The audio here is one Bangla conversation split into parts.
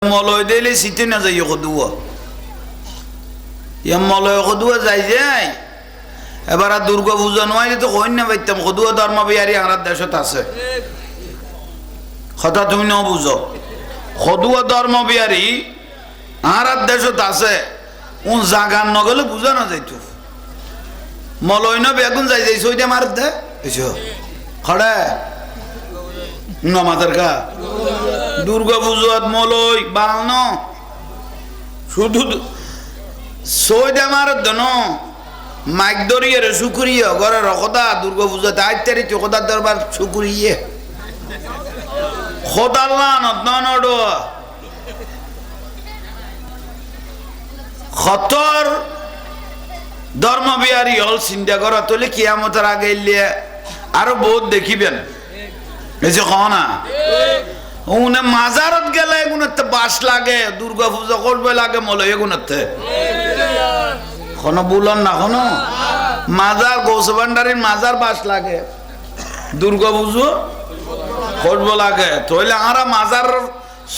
মলয় দিলে শীতে না যাই কদুয়া ইয়া মলয় কদুয়া যাই যাই এবার আর দুর্গা পূজা নয় তো কই না পাইতাম কদুয়া ধর্ম বিহারি আমার দেশত আছে কথা তুমি ন বুঝো কদুয়া ধর্ম বিহারি আমার দেশত আছে উন জাগান নগলে বুঝা না যাইতো মলয় না বেগুন যাই যাই সইটা মার দে এসো খড়ে নমাদের কা দুর্গা পূজাত মলয় বাল শুধু সইটা মার দেন মাইক ধরিয়ে রে শুকুরিয়ে ঘরে রকদা দুর্গা পূজাতে আইতারি চোখদার দরবার শুকুরিয়ে খোদাল্লা নদ খতর ধর্মবিহারী হল চিন্তা করা তোলে কিয়ামতের আগে এলিয়ে আরো বহুত দেখিবেন এই যে না উনি মাজারত গেলে এগুলোতে বাস লাগে দুর্গা পূজা করবে লাগে মলে এগুলোতে কোনো বুলন না কোনো মাজার গৌসভান্ডারির মাজার বাস লাগে দুর্গা পুজো করবো লাগে তাহলে আমরা মাজার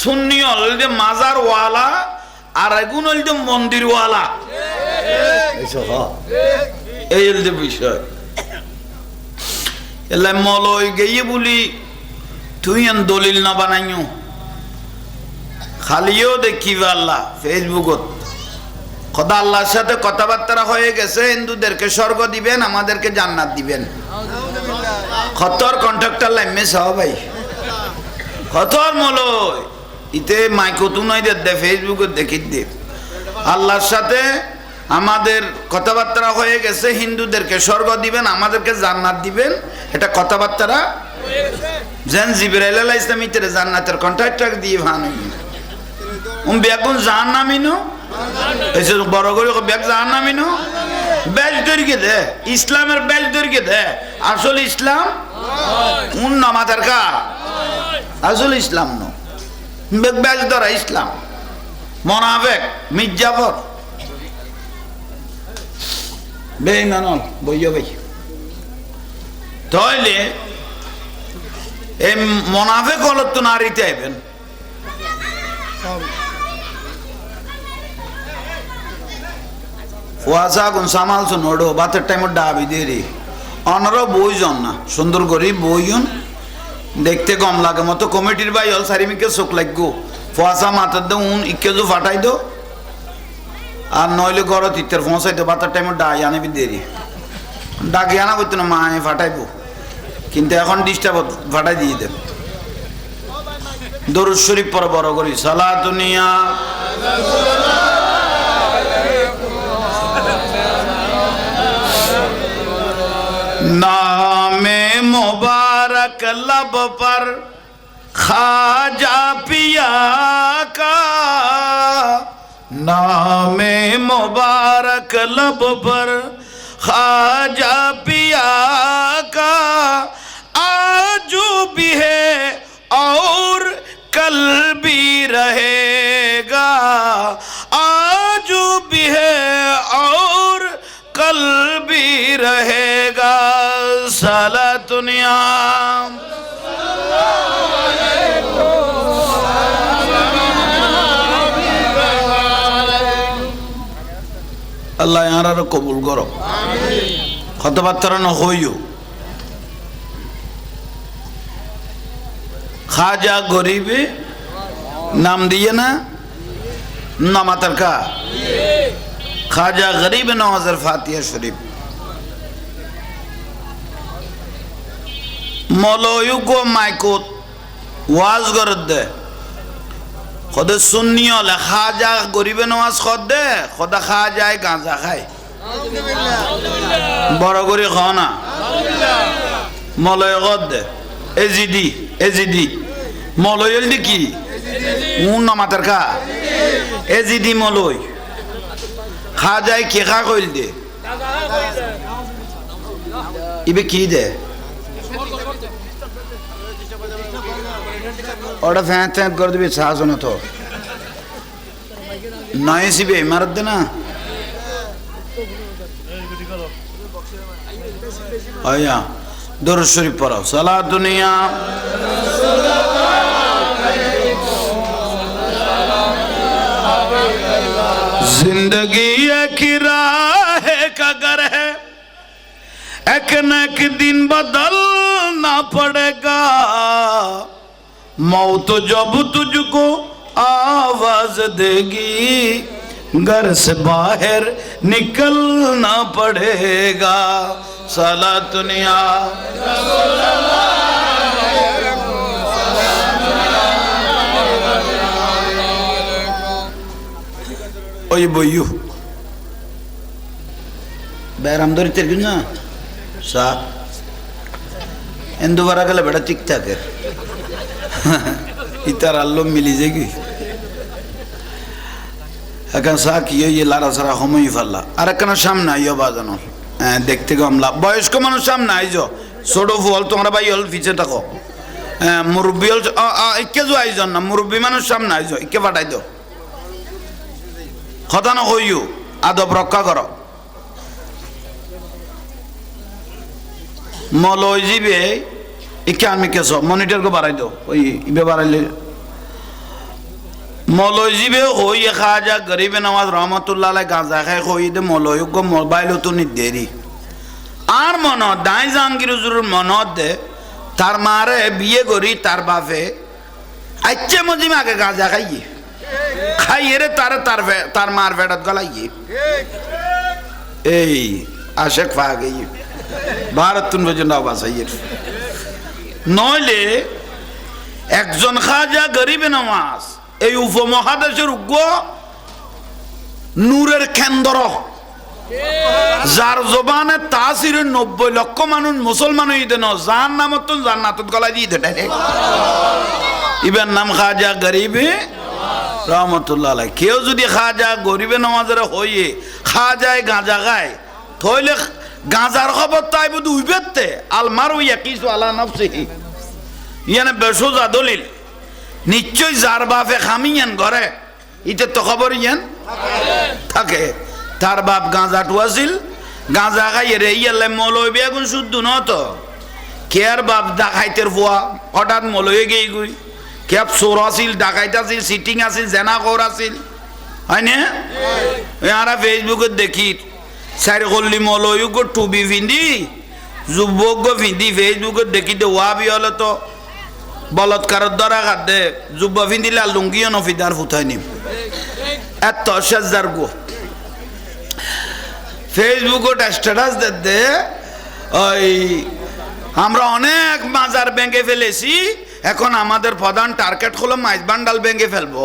সুন্নি হল যে মাজার ওয়ালা আর এগুন হল যে মন্দির ওয়ালা এই হল যে বিষয় এলে মলয় গিয়ে বলি তুই দলিল না বানাইও খালিও দেখিবা আল্লাহ ফেসবুকত খোদা আল্লাহর সাথে কথাবার্তা হয়ে গেছে হিন্দুদেরকে স্বর্গ দিবেন আমাদেরকে জান্নাত দিবেন খতর কন্ট্রাক্টর লাইমে সহ ভাই খতর মলয় ইতে মাইকতু নয় দে ফেসবুকে দেখি দে আল্লাহর সাথে আমাদের কথাবার্তা হয়ে গেছে হিন্দুদেরকে স্বর্গ দিবেন আমাদেরকে জান্নাত দিবেন এটা কথাবার্তা যেন জিবরাইল আলাইহিস সালাম ইতে জান্নাতের কন্ট্রাক্টর দিয়ে ভানুই বেগুন জাহান্নামিনো এসে বড় করে ব্যাগ জাহান্নামিনো বেল তৈরিকে দে ইসলামের বেল তৈরিকে দে আসল ইসলাম উন নামাতার কা আসল ইসলাম নো বেল ধরা ইসলাম মোনাফেক মির্জাফর বেঈমান বইয়া ভাই তাহলে এই মোনাফেক হলো তো নারীতে আইবেন ফুয়াশা গুন সামাল নোডো বাতের টাইম ডাবি দেরি অনরা বইজন না সুন্দর করি বইজন দেখতে কম লাগে মতো কমিটির ভাই হল সারিমিকে চোখ লাগবো ফুয়াশা মাথার দো উন ইকেজু ফাটাই দো আর নইলে ঘর তিতের পৌঁছাই দো বাতের টাইম ডাই আনবি দেরি ডাকি আনা করতো না মায়ে ফাটাইবো কিন্তু এখন ডিস্টার্ব ফাটাই দিয়ে দেব দরুদ শরীফ পর বড় করি সালাতুনিয়া नामे मुबारक लब पर खाजा पिया का नामे मुबारक लब पर खाजा पिया का आज भी है और कल भी रहेगा आज भी है और कल भी रहेगा साला दुनिया अल्लाह यार कबूल करो खतबात्रा न होइयो खाजा गरीबी नाम दिए ना नामातर का खाजा गरीब नवाजर फातिहा शरीफ मौलवी को माइकोत वाज कर दे खुद सुन्नी वाला खाजा गरीब नवाज खुद दे खुदा खाजा गांजा खाए बड़ा गरी खाना मौलवी खुद दे एजीडी मौलवी की उन नमातर का एजीडी मौलवी খাজায় কে খা কইল দে ইবে কি দে ওটা ফ্যান ফ্যান করে দিবি সাহস না তো নয় সিবে ইমারত দে না আয়া দরুদ শরীফ পড়াও সালাত দুনিয়া जिंदगी एक राह का घर है, एक न एक दिन बदलना पड़ेगा। मौत जब तुझको आवाज देगी, घर से बाहर निकलना पड़ेगा। सलातुनिया ওই বইয়ু ব্যারাম ধরে তেরগুন না সা এন্দু বারা গেলে বেটা ঠিক থাকে ইতার আল্লো মিলি যায় কি এখন সা কি ইয়ে লারা সারা সময় ফাল্লা আর একখানা সামনে আইও বাজানো দেখতে কমলা বয়স্ক মানুষ সামনে আইজো ছোট ফুল তোমরা ভাই হল পিছিয়ে থাকো মুরব্বী হল ইকে যো আইজন না মুরব্বী মানুষ সামনে আইজো ইকে পাঠাই দো কথা না হইও আদব রক্ষা করো মলয় জিবে ইকে আমি কেস মনিটর কো বাড়াই দো ওই ইবে বাড়াইলে মলয় জিবে হই খাজা গরিবে নওয়াজ রহমতুল্লাহ আলাইহি গাঁজা খায় হই দে মলয় গো মোবাইল তো নি দেরি আর মন দাই জাহাঙ্গীর হুজুরের মনত দে তার মারে বিয়ে করি তার বাপে আচ্ছা মজিমে আগে গাঁজা খাইয়ে খাইয়ে রে তার মার ফেটাত গলাইয়ে এই আশেক পা গিয়ে ভারত তুন পর্যন্ত আবাস আইয়ে নইলে একজন খাজা গরিবে নওয়াজ এই উপমহাদেশের উগ্র নূরের কেন্দ্র যার জবানে তাসিরের 90 লক্ষ মানুষ মুসলমান হইতে ন যার নাম তো জান্নাতুত গলাই দিয়ে দেয় ইবের নাম খাজা গরিবে রহমতুল্লাহ আলাইহি কেউ যদি খাজা গরিবে নওয়াজের হইয়ে খাজায় গাঁজা গায় তাহলে গাঁজার খবর তাই বুধ উইবেতে আল মারু ইয়াকিসু আলা নাফসিহি ইয়ানে বেসুজা দলিল নিশ্চয় যার বাপে খামিয়ান ঘরে ইতে তো খবর ইয়ান থাকে তার বাপ গাঁজা টুয়াছিল গাঁজা খাইয়ে রে ইয়ালে মলয় বেগুন শুদ্ধ ন তো কেয়ার বাপ ডাকাইতের ফুয়া হঠাৎ মলয়ে গিয়ে গুই কেপ চোর আছিল ডাকাইত আছিল সিটিং আছিল জেনা কর আছিল হয় না ইয়ারা ফেসবুকত দেখি চারি কল্লি মলয় গো টুবি পিন্ধি যুবক গো পিন্ধি ফেসবুকত দেখি দে ওয়াবি হলে তো বলৎকারের দ্বারা কাঁদে যুব পিন্ধিলে লুঙ্গিও নফিদার ফুটাই নিম এত সেজার গো ফেসবুকত স্ট্যাটাস দে ওই আমরা অনেক মাজার ব্যাংকে ফেলেছি এখন আমাদের প্রধান টার্গেট হলো মাইজ বান্ডাল ব্যাংকে ফেলবো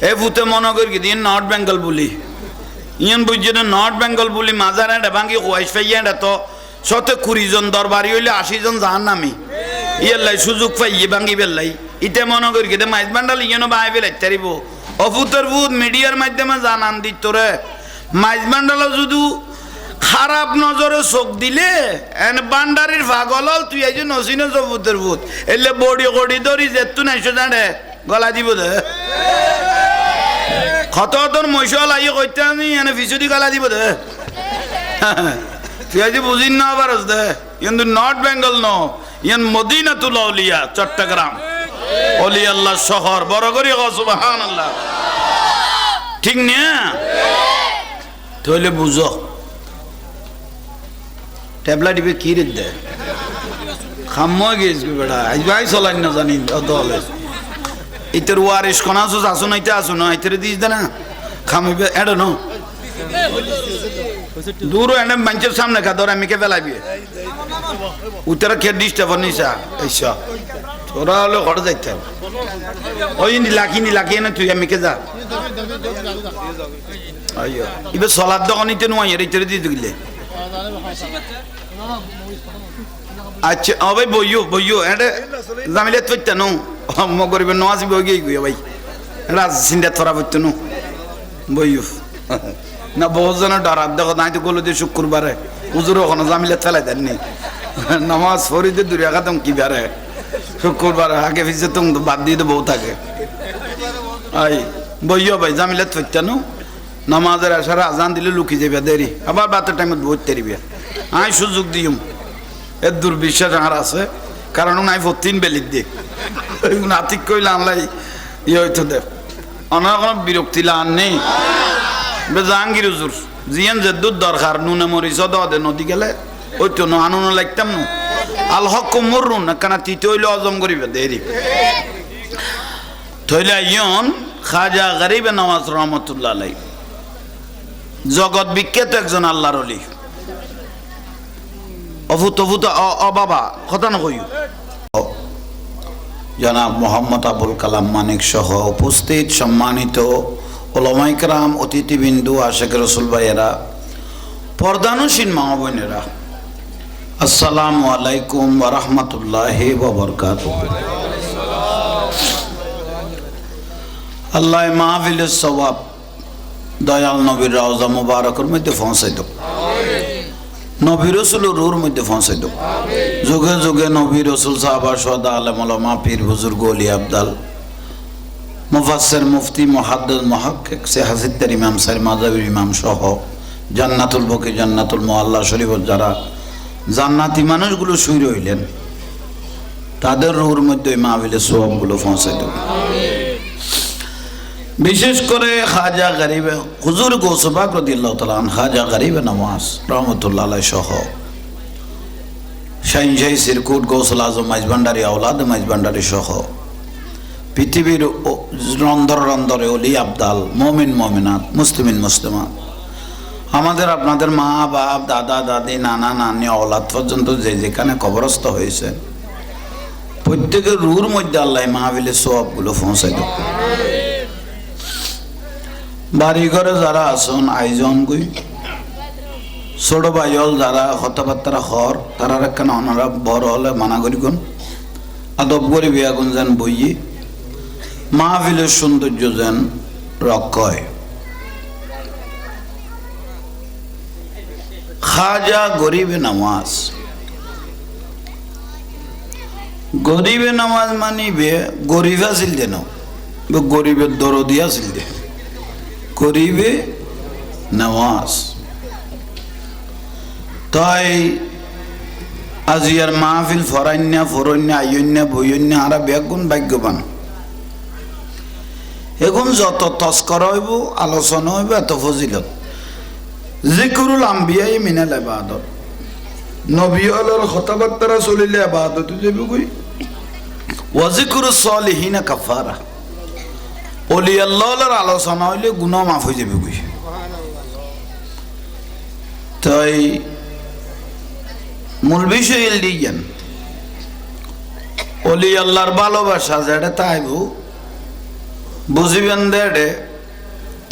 এ ভূতে মনে করি কি দিন নর্থ বেঙ্গল বলি ইয়ন বুঝছে না নর্থ বেঙ্গল বলি মাজার এটা ভাঙ্গি ওয়াইস ফাইয়া এটা তো শত 20 জন দরবারি হইলে 80 জন জাহান নামি ইয়াল্লাই সুযোগ পাইয়ে ভাঙ্গি বেল্লাই ইতে মনে করি কি মাইজ বান্ডাল ইয়নো বাই বেলাই তারিব অভূতের ভূত মিডিয়ার মাধ্যমে জানান দিত রে মাইজ বান্ডাল যদি খারাপ নজরে চোখ দিলে এনে বান্ডারির পাগল তুই এই যে নসিনে জবুতের ভূত এলে বডি কড়ি ধরি যেতু নাইছো জানে গলা দিব দে কত তোর মৈশাল আইয়ে কইতে আমি এনে ফিসুদি গলা দিব দে তুই আজ বুঝিন না পারস দে কিন্তু নর্থ বেঙ্গল ন ইয়ান মদিনাতুল আউলিয়া চট্টগ্রাম অলি আল্লাহ শহর বড় করি সুবহানাল্লাহ ঠিক না তাহলে বুঝো ট্যাবলা দিবে কি রে দে খাম্মা গেছি বেটা আজ ভাই চলাই না জানি দলে ইতর ওয়ারিশ কোন আসো আসো নাইতে আসো না ইতরে দিস দে না খামিবে এড নো দূর এনে মঞ্চের সামনে কা ধরে আমি কে ফেলাবি উত্তর কে ডিস্টার্ব নিসা এইসা তোরা হলো ঘর যাইতে ওই নি লাকি না তুই আমি কে যা আইয়ো ইবে সলাদ দোকানিতে নয় এর ইতরে দি দিলে আচ্ছা ও ভাই বইয়ো এটা জামিলে তুইতে নো মগরিবে নওয়াজ বই গই ভাই এটা সিন্ডা থরা বইতে নো বইয়ো না বহুজন ডরাত দেখো নাই তো গলো দিয়ে শুক্রবারে হুজুর ওখানে জামিলে ফেলাই দেননি নামাজ ফরিদে দূরে আগাতাম কি বারে শুক্রবার আগে পিছিয়ে তুমি বাদ দিয়ে তো বউ থাকে আই বইয়ো ভাই জামিলে তুইতে নো নামাজের আসার আজান দিলে লুকি যাবে দেরি আবার বাতের টাইমে বই তেরিবে আই সুযোগ দিম এর দুর্বিশ্বাস আর আছে কারণ নাই 14 বেলির দিক নাতিক কইলে আনলাই ইয়ে হইতো দে অনার কোনো বিরক্তি লান নেই জাহাঙ্গীর হুজুর জিয়ান যে দুধ দরকার নুনে মরিচ দে নদী গেলে ওই তো আনুন লাগতাম না আল হক মরুন না কেন তিতে হইলে অজম করিবে দেরি থইলে ইয়ন খাজা গরিবে নওয়াজ রহমতুল্লাহ আলাই জগৎ বিখ্যাত একজন আল্লাহর ওলি অভূত বাবা কথা না কইও জনাব মোহাম্মদ আবুল কালাম মানিক সহ উপস্থিত সম্মানিত ওলামায়ে কেরাম অতিথিবৃন্দ আশিক রাসূল ভাইয়েরা পর্দানুশীন মা বোনেরা আসসালামু আলাইকুম ওয়া রাহমাতুল্লাহি ওয়া বারাকাতুহু আল্লাহ মাহফিলের সওয়াব দয়াল নবীর রওজা মুবারকের মধ্যে পৌঁছাই দাও নবী রাসূলের রূহের মধ্যে পৌঁছাই দাও যুগে যুগে নবী রাসূল সাহাবা শুহাদা আলেম ওলামা পীর বুজুর্গ ওলি আবদাল মুফাসসির মুফতি মুহাদ্দিস মুহাক্কিক সিহাসিদ্দার ইমাম সাহেব মাযহাবের ইমাম সহ জান্নাতুল বকি জান্নাতুল মুআল্লা শরীফত যারা জান্নাতি মানুষগুলো শুই রইলেন তাদের রূহের মধ্যে মাহফিলের সওয়াবগুলো পৌঁছাই দাও বিশেষ করে খাজা গরিবে হুজুর গৌসবাক রাদিয়াল্লাহু তাআলা আন খাজা গরিবে নওয়াজ রহমাতুল্লাহ আলাইহি সহ শাহিনশাহী সিরকুট গৌসুল আজম মাইজভান্ডারী আওলাদ মাইজভান্ডারী সহ পৃথিবীর রন্ধর রন্ধরে ওলি আবদাল মুমিন মুমিনাত মুসলিমিন মুসলিমাত আমাদের আপনাদের মা বাপ দাদা দাদি নানা নানি আওলাদ পর্যন্ত যে যেখানে কবরস্থ হয়েছে প্রত্যেকের রূহের মধ্যে আল্লাহ মাহফিলের সওয়াবগুলো পৌঁছাই দেব বাড়ি ঘরে যারা আসুন আয়োজন কই ছোট ভাইল যারা কথাবার্তা হর তারা কেন ওনারা বড় হলে মানা করি কোন আদব করে বিয়া গুন যেন বইয়ে মাহফিলের সৌন্দর্য যেন রক্ষয় খাজা গরিবে নামাজ গরিবে নামাজ মানিবে গরিব আসিল দেন গরিবের দরদি আসিল দে গরিবে নামাজ তাই আজিয়ার মাহফিল ফরাইন্যা ফরন্যা আইন্যা বইন্যা আরা বেগুন ভাগ্যবান এখন যত তস্কর হইব আলোচনা হইব এত ফজিলত যিকরুল আম্বিয়াই মিনাল ইবাদত নবী আল্লাহর কথাবার্তা চলিলে ইবাদত যাবে কই ওয়া যিকরুস সালিহিনা কাফারা ওলি আল্লাহর আলোচনা হইলে গুনাহ মাফ হয়ে যাবে কই তাই মূল বিষয় দিয়েন ওলি আল্লাহর ভালোবাসা যেটা তাইব বুঝিবেন দেড়ে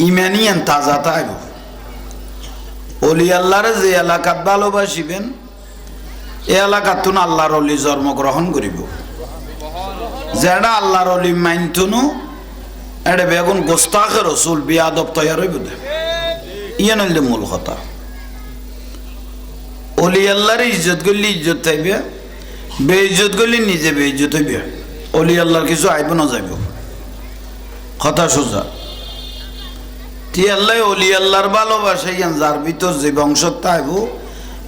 ইমানিয়ান তাজা তাইব ওলি আল্লাহরে যে এলাকাত ভালোবাসিবেন এ এলাকাতুন আল্লাহর অলি জন্মগ্রহণ করিব যেটা আল্লাহর অলি মাইনতুনু এটা বেগুন গোস্তাখে রসুল বিয়াদব তৈয়ার হইব ইয়ে নইলে মূল কথা অলি আল্লাহর ইজ্জত করলে ইজ্জত থাকবে বেইজ্জত করলে নিজে বেইজ্জত হইবে অলি আল্লাহর কিছু আইব না যাইব কথা সোজা তি আল্লাহ অলি আল্লাহর ভালোবাসা ইয়ান যার ভিতর যে বংশ তাইব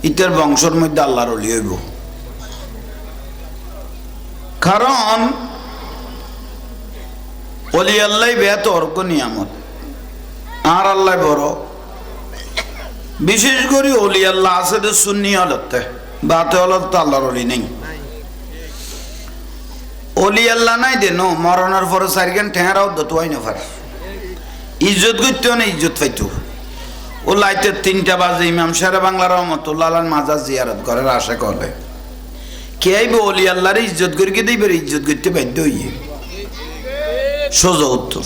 ইটার বংশের মধ্যে আল্লাহর অলি হইব কারণ অলি আল্লাহ বেত অর্ঘ নিয়ামত আর আল্লাহ বড় বিশেষ করে অলি আল্লাহ আছে যে সুন্নি হলতে বাতে হলত আল্লাহর অলি নেই অলি আল্লাহ নাই দেন মরণের পরে চারিখান ঠেঁড়াও দতুয়াই না পারে ইজ্জত করতেও না ইজ্জত পাইতো ও লাইতে 3টা বাজে ইমাম শেরে বাংলা রহমতুল্লাহ মাজার জিয়ারত করার আশা করলে কে আইব অলি আল্লাহর ইজ্জত করি কে দিবে ইজ্জত করতে বাধ্য হইয়ে সোজা উত্তর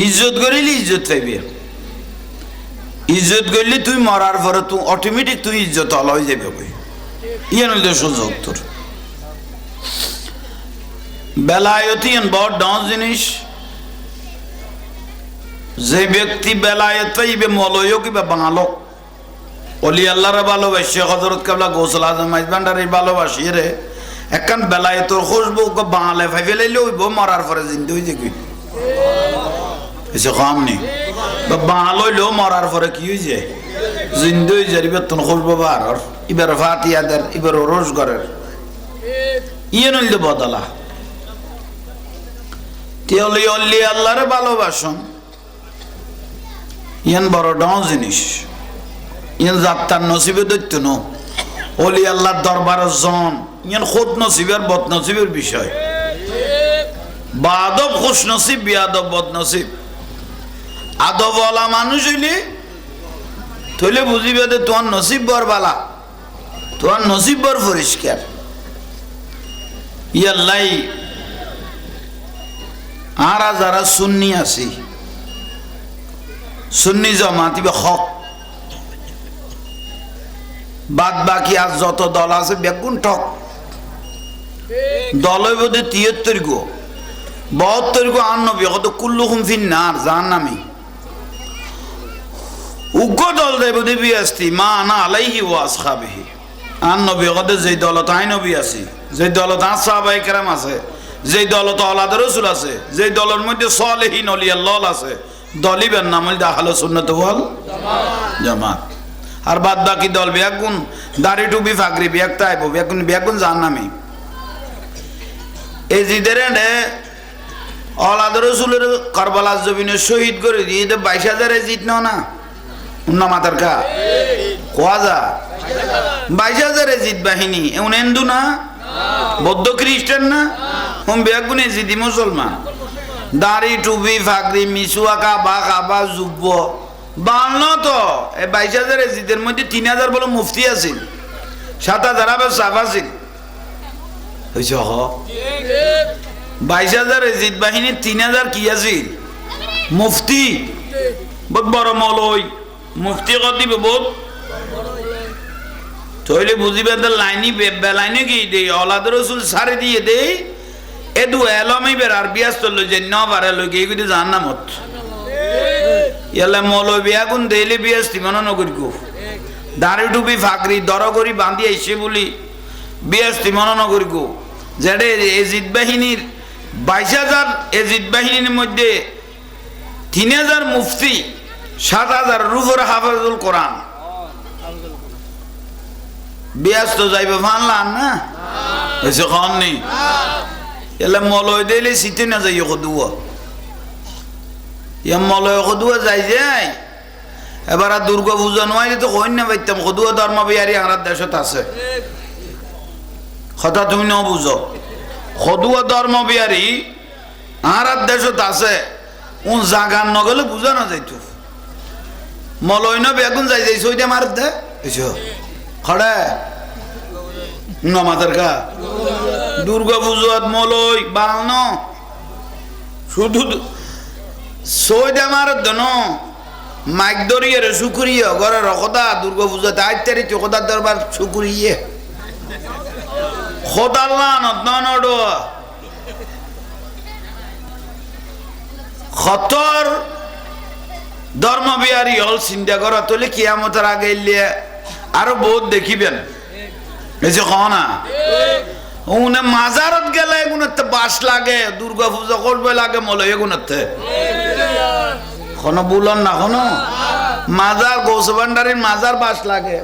ইজ্জত করিলে ইজ্জত পাইবে ইজ্জত করলে তুই মরার পরে তুই অটোমেটিক তুই ইজ্জত হল হয়ে যাবে কই ইয়ে নইলে সোজা উত্তর বেলায়তি বড় ডাঁস জিনিস যে ব্যক্তি বেলায়েত পাইবে মলয় কিবা বাঙালো অলি আল্লাহর ভালোবাসে হযরত কাবলা গৌসুল আজম মাইজভান্ডারীর ভালোবাসি রে একখান বেলায়েতর খুশবু বাঙালে ভাই ফেলাইলে হইব মরার পরে জিন্দা হয়ে যাবে এসে কম নেই বাঙাল হইলেও মরার পরে কি হয়ে যায় জিন্দা হয়ে যায় এবার তোর খুশবু বার এবার ফাতিয়াদের এবার রোজ ঘরের ইয়ে নইলে বদলা তেলি অল্লি আল্লাহরে ভালোবাসন ইয়ান বড় ডন জিনিস ইয়ান যাত্রার নসিবে দৈত্য ন অলি আল্লাহর দরবারের জন ইয়ান খোদ নসিবের বদ নসিবের বিষয় বাদব খুশ নসিব বিয়াদব বদ নসিব আদবওয়ালা মানুষ হইলে তইলে বুঝিবে যে তোমার নসিব বর বালা তোমার নসিব বর পরিষ্কার ইয়াল্লাই আরা যারা সুন্নি আছি সুন্নি জামাত ইবে হক বাদ বাকি আর যত দল আছে বেগুন ঠক দল বোধে ৭৩ গো ৭২ গো আর নবী কত কুল্লুহুম ফিন্নার জাহান্নামী উগ্র দল দেব দেবী আসতি মা আনা আলাইহি ওয়া আসহাবিহি আর নবী কত যেই দলত আই নবী আছে যেই দলত আর সাহাবায়ে কেরাম আছে যেই দলত আওলাদ রাসূল আছে যেই দলের মধ্যে সালেহিন ওলি আল্লাহ আছে দলিবের নাম হল আহলে সুন্নাত ওয়াল জামাত আর বাদ বাকি দল বেগুন দাড়ি টুপি ফাগরি বেগতা আইবো বেগুন বেগুন জাহান্নামী এই জিদের আওলাদ রাসূলের কারবালার জমিনে শহীদ করে দিয়ে ২২,০০০ জিত নাও না উন্না মাতার কা কোয়া যা ২২,০০০ জিত বাহিনী এমন হিন্দু না বৌদ্ধ খ্রিস্টান না হুম বেগুনে জিদি মুসলমান দাড়ি টুপি ফাগরি মিসুয়াকা বা কাবা যুব্ব বান্ন তো এই ২২,০০০ জিতের মধ্যে ৩,০০০ বলে মুফতি আছিল ৭,০০০ আবার সাফ আছিল হয়েছে হ ২২,০০০ জিত বাহিনী ৩,০০০ কি আছিল মুফতি বহুত বড় মৌলই মুফতি কত দিবে বহুত তইলে বুঝিবে লাইনি বেলাইনে কি দেই আওলাদ রাসূল সারে দিয়ে দেই এদু এলমই বের আর বিয়াস্ত লই যে ন বারে লই গিয়ে জাহান্নামত ইয়ালা মৌলবি আগুন দেইলে বিয়াস্তি মনে নগর গো দাড়ি টুপি ফাগরি দরগরি বাঁধি আইছে বলি বিয়াস্তি মনে নগর গো যেডে এজিদ বাহিনীর ২২,০০০ এজিদ বাহিনীর মধ্যে ৩,০০০ মুফতি ৭,০০০ রুফর হাফেজুল কোরআন ব্যস্ত যাইবে ফানলাম না এসে খান নেই এলে মলয় দিলে শীতে না যাই কদুয়া ইয়া মলয় কদুয়া যাই যাই এবার আর দুর্গা পূজা নয় তো কই না পাইতাম কদুয়া ধর্ম বিহারি আমার দেশত আছে কথা তুমি ন বুঝো কদুয়া ধর্ম বিহারি আমার দেশত আছে ও জাগান নগলে বুঝা না যাইতো মলয় ন বেগুন যাই যাই সইটা মার দে এসো খড়ে নমাদের কা দুর্গা পুজোত মলই বাল শুধু সইদা মার দন মাইক দরিয়ে শুকুরিয়ে ঘরে রকদা দুর্গা পুজোতে আইতারি চোখদার দরবার শুকুরিয়ে খোদাল্লা নদ খতর ধর্মবিহারী হল চিন্তা করা তোলে কিয়ামতের আগে এলিয়ে আরো বহুত দেখিবেন এই যে না উনি মাজারত গেলে এগুলোতে বাস লাগে দুর্গা পূজা করবে লাগে মলে এগুলোতে কোনো বুলন না কোনো মাজার গোসবান্ডারির মাজার বাস লাগে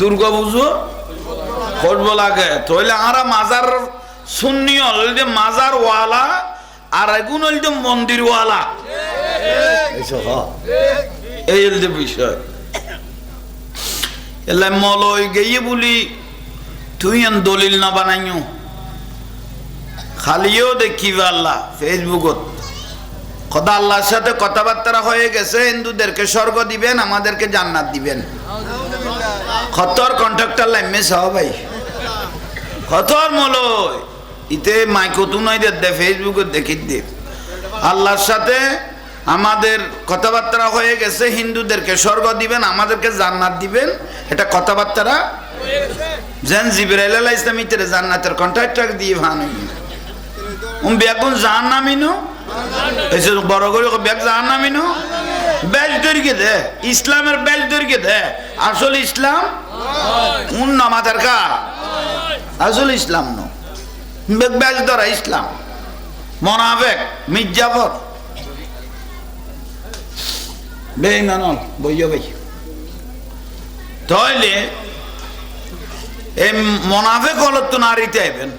দুর্গা পুজো করবো লাগে তাহলে আমরা মাজার সুন্নি হল যে মাজার ওয়ালা আর এগুন হল যে মন্দির ওয়ালা এই যে বিষয় এলে মলয় গিয়ে বলি তুই দলিল না বানাইও খালিও দেখিবে আল্লাহ ফেসবুকত খোদা আল্লাহর সাথে কথাবার্তা হয়ে গেছে হিন্দুদেরকে স্বর্গ দিবেন আমাদেরকে জান্নাত দিবেন খতর কন্ট্রাক্টর লাইমে সহ ভাই খতর মলয় ইতে মাইকতু নয় দে ফেসবুকত দেখি দে আল্লাহর সাথে আমাদের কথাবার্তা হয়ে গেছে হিন্দুদেরকে স্বর্গ দিবেন আমাদেরকে জান্নাত দিবেন এটা কথাবার্তা যেন জিবরাইল আলাইহিস সালাম ইতরে জান্নাতের কন্ট্রাক্টর দিয়ে ভানো বেগুন জাহান্নামিনো এসে বড় করে বেগ জাহান্নামিনো বেল দরিকে দে ইসলামের বেল দরিকে দে আসল ইসলাম উন নামাজের কা আসল ইসলাম নো বেগ বেল ধরা ইসলাম মুনাফিক মির্জাফর বেঈমান বইয়া ভাই তাইলে এই মুনাফিক হলো তো নারীতে আইবেন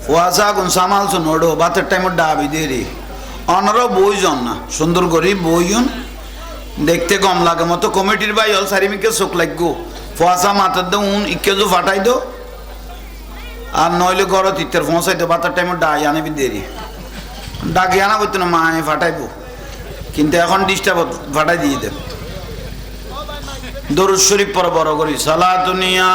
ফুয়াশা গুন সামাল শুনোড়ো বাতের টাইমে ডাবি দিয়ে রে অনর বইজন না সুন্দর করি বইজন দেখতে কম লাগে মতো কমিটির ভাই হল সারিমিকে চোখ লাগবো ফুয়াশা মাথার দে উন ইকেজু ফাটাই দো আর নইলে ঘর তিতের পৌঁছাই দো বাতের টাইমে ডাই আনবি দেরি ডাকি আনা বইতো না মা আমি ফাটাইবো কিন্তু এখন ডিস্টার্ব ফাটাই দিয়ে দেব দরুদ শরীফ পর বড় করি সালাতুনিয়া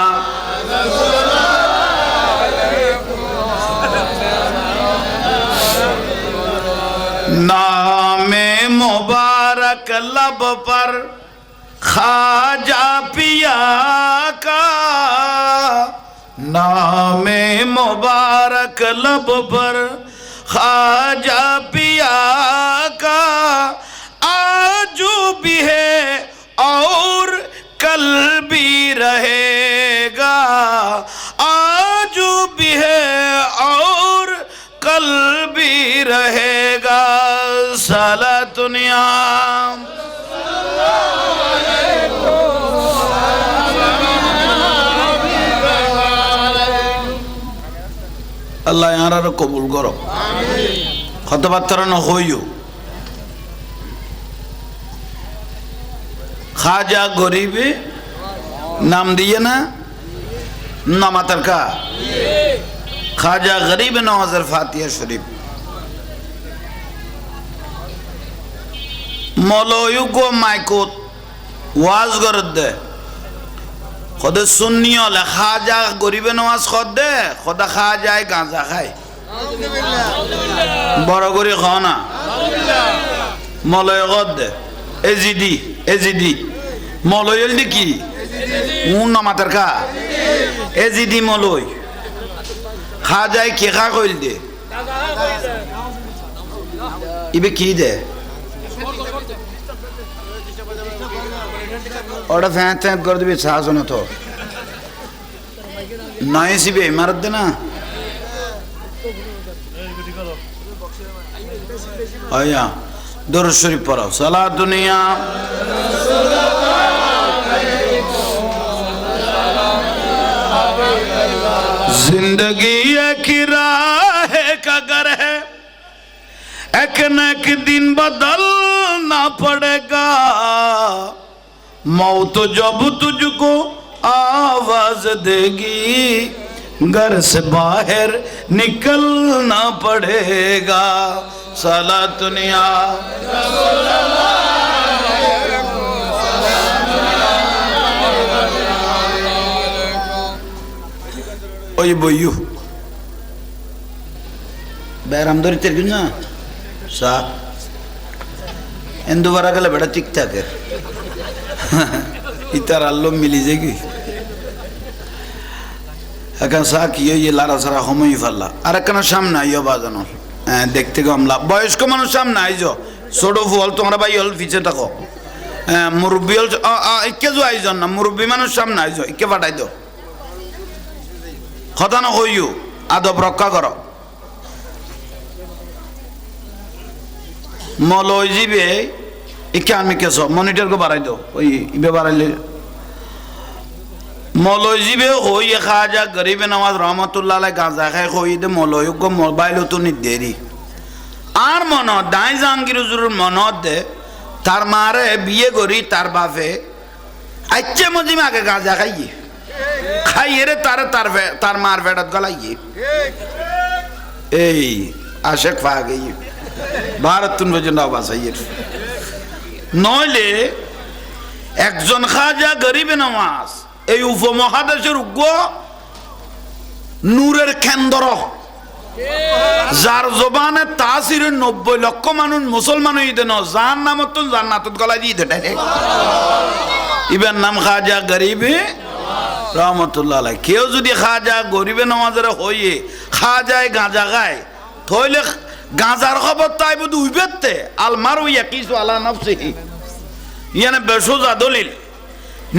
नामे मुबारक लब पर ख्वाजा पिया का नामे मुबारक लब पर ख्वाजा पिया का आज भी है और कल भी रहेगा आज भी है और कल भी रहेगा साला दुनिया अल्लाह यार कबूल करो खतबात्तरा न होइयो खाजा गरीबी नाम दिए ना नामातर का खाजा गरीब नवाजर फातिहा शरीफ मौलवी को माइकोत वाज करत दे खुद सुन्नी वाला खाजा गरीब नवाज खुद दे खुदा खाजाए गांजा खाए बड़ा गरी खाना मौलवी खुद दे एजीडी मौलवी की उन नामातर का एजीडी मौलवी खाजाए के खा कोइल दे इबे की दे और फैन तैन कर दे सास होना तो नए सी बे इमारत दे ना आया दुरूद शरीफ पढ़ो सलात दुनिया जिंदगी एक राह का घर है एक न एक दिन बदलना पड़ेगा मौत जब तुझको आवाज देगी घर से बाहर निकलना पड़ेगा साला दुनिया ओए बोयू बैराम दरी तेरे ना सा इन दोबारा कल बड़ा टिक टाक है इतर अल्लो मिली जाएगी अगर सा कियो ये लारा सरा होमो ही फल्ला अरे कना सामने आइयो बाजनो देखते को हमला बॉयज को मनो सामने आइजो सोडो फुल तुम्हारा भाई हल पीछे तको मुरब्बी हल इक्के जो आइजो ना मुरब्बी मनो सामने आइजो इक्के फटाई दो खता न होइयो आदब रक्षा करो मौलवी भी इक्के आदमी के सो मॉनिटर को बढ़ाई दो वही इबे बढ़ाई ले मौलवी भी होई खाजा गरीब नवाज रहमतुल्लाह अलैह गांजा खाए होई दे मौलवी को मोबाइल तो नहीं देरी आर मनो दाई जांगिर हुजूर मनो दे तार मारे बिये गरी तार बाफे अच्छे मजी में आके गांजा खाइए खाइए रे तार मार फेडत गलाइए ए आशिक फा गई भारत तुम वजन बासाइए नइले একজন খাজা গরিব নওয়াজ এই উপমহাদেশের উগ্র নূরের কেন্দ্র যার জবানে তাসির 90 লক্ষ মানুষ মুসলমান হইতে ন যার নামত জান্নাতত গলা দিয়ে দে ডাইরেক্ট ইবের নাম খাজা গরিব রহমতুল্লাহ আলাইহি কেউ যদি খাজা গরিবে নওয়াজের হইয়ে খাজায় গাঁজা খায় তাহলে গাঁজার খবর তাই বুধ উইবেতে আল মারু ইয়াকিসু আলা নাফসিহি ইয়ানে বেসুজা দলিল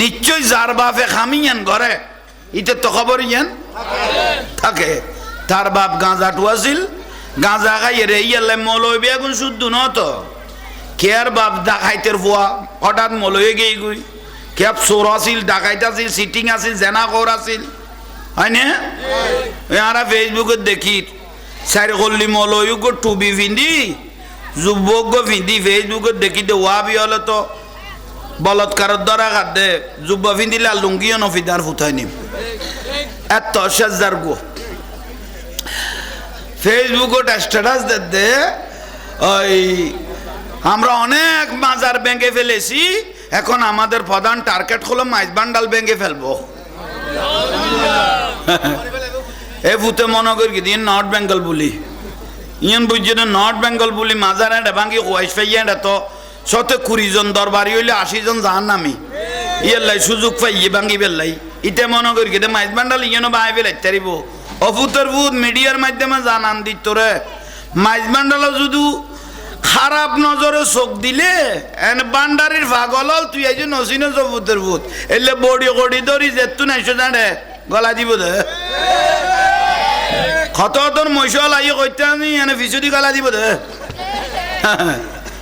নিশ্চয় যার বাপে খামিয়ান ঘরে ইতে তো খবর ইয়ান থাকে তার বাপ গাঁজা টুয়াছিল গাঁজা খাইয়ে রে ইয়ালে মৌলবি এখন শুদ্ধ ন তো কেয়ার বাপ ডাকাইতের ফুয়া হঠাৎ মৌলবি গিয়ে গুই কেপ চোর আছিল ডাকাইত আছিল চিটিং আছিল জেনা কর আছিল হয় না ইয়ারা ফেসবুকে দেখি সারি গল্লি মলয়ুগ টুবি ফিন্দি যুবক ফিন্দি ফেসবুকে দেখি দে ওয়াবি হলে তো বলৎকারের দ্বারা খাদ্যে যুব ফিন্দিলে লুঙ্গিও নফিদার ফুটাই নিম এত সাজার গো ফেসবুকত স্ট্যাটাস দে ওই আমরা অনেক মাজার ব্যাংকে ফেলেছি এখন আমাদের প্রধান টার্গেট হলো মাইজ বান্ডাল ব্যাংকে ফেলবো এ ভূতে মনে করি দিন নর্থ বেঙ্গল বলি ইয়ন বুঝছে না নর্থ বেঙ্গল বলি মাজার এটা ভাঙ্গি ওয়াইস পাইয়া তো শতে 20 জন দরবারি হইলে 80 জন জাহান নামি ইয়াল্লাই সুযোগ পাইয়ে ভাঙ্গি বেল্লাই ইতে মনে করি দে মাইজ বান্ডাল ইয়নো বাই বেলাই তারিব অভূতের ভূত মিডিয়ার মাধ্যমে জানান দিত রে মাইজ বান্ডাল যদি খারাপ নজরে চোখ দিলে এন বান্ডারির পাগল তুই এই যে নসিনে জবুতের ভূত এলে বডি কড়ি ধরি যেতু নাইছো জানে গলা দিব দে কত তোর মৈশল আই কইতে আমি এনে ফিসুদি গলা দিব দে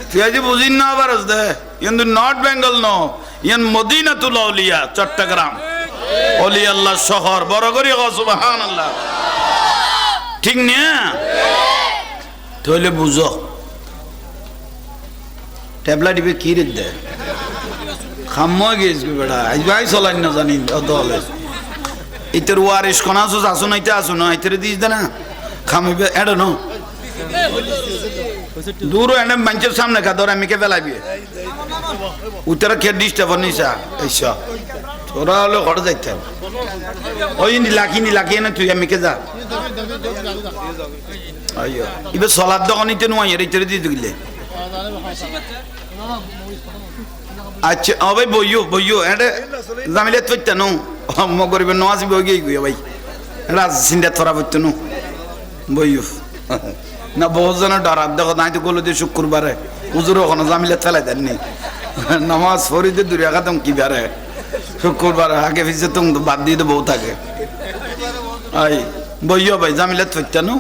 তুই আজ বুঝিন না পারস দে কিন্তু নর্থ বেঙ্গল ন ইয়ান মদিনাতুল আউলিয়া চট্টগ্রাম অলি আল্লাহ শহর বড় করি সুবহানাল্লাহ ঠিক না তাহলে বুঝো ট্যাবলা দিবে কি রে দে খাম্ময় গেছি বেড়া আজ ভাই চলাই না জানি দলে ইতের ওয়ারিস কোন আসো নাইতে আসো না ইতের দিস দে না খামিবে এডো নো দূর এনে মানুষের সামনে কা ধর আমি কে ফেলাবি উত্তর খেয়ে ডিস্টার্ব নিসা এইসব তোরা হলো ঘরে যাইতে হবে ওই লাকি না তুই আমি কে যা আইয়ো ইবে সলাদ দোকান নিতে নয় এর ইতের দিস দিলে আচ্ছা ভাই বইও এটা জামিলে তুইতে নো ম গরিবের নওয়াজি বই গই ভাই এটা সিন্ডা তোরা বইতে নো বইও না বহুত জন ডরার দেখো নাই তো গলো দিয়ে শুক্রবারে হুজুর ওখানে জামিলে ফেলাই দেননি নামাজ ফরিদে দূরে একাদম কি বারে শুক্রবার আগে পিছিয়ে তুমি বাদ দিয়ে তো বউ থাকে আই বইও ভাই জামিলে তুইতে নো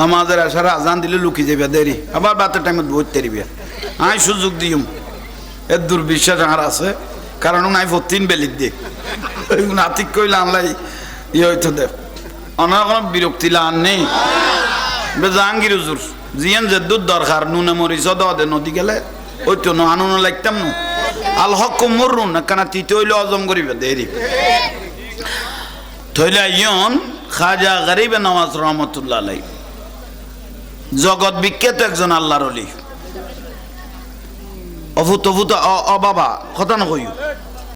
নামাজের আসার আজান দিলে লুকি যাবে দেরি আবার বাতের টাইমে বইতে তারিবে আই সুযোগ দিম এর দুর্বিশ্বাস আর আছে কারণ নাই 14 বেলির দিক নাতিক কইলে আমলাই ইয়ে হইতো দে অনেক কোনো বিরক্তি লান নেই জাহাঙ্গীর হুজুর জিয়ান যে দুধ দরকার নুনে মরিচ দে নদী গেলে ওই তো আনুন লাগতাম না আল হক মরুন কেন তিতে হইলে অজম করিবে দেরি থইলে ইয়ন খাজা গরিবে নওয়াজ রহমতুল্লাহ আলাই জগৎ বিখ্যাত একজন আল্লাহর ওলি অভূত অবাবা কথা নকই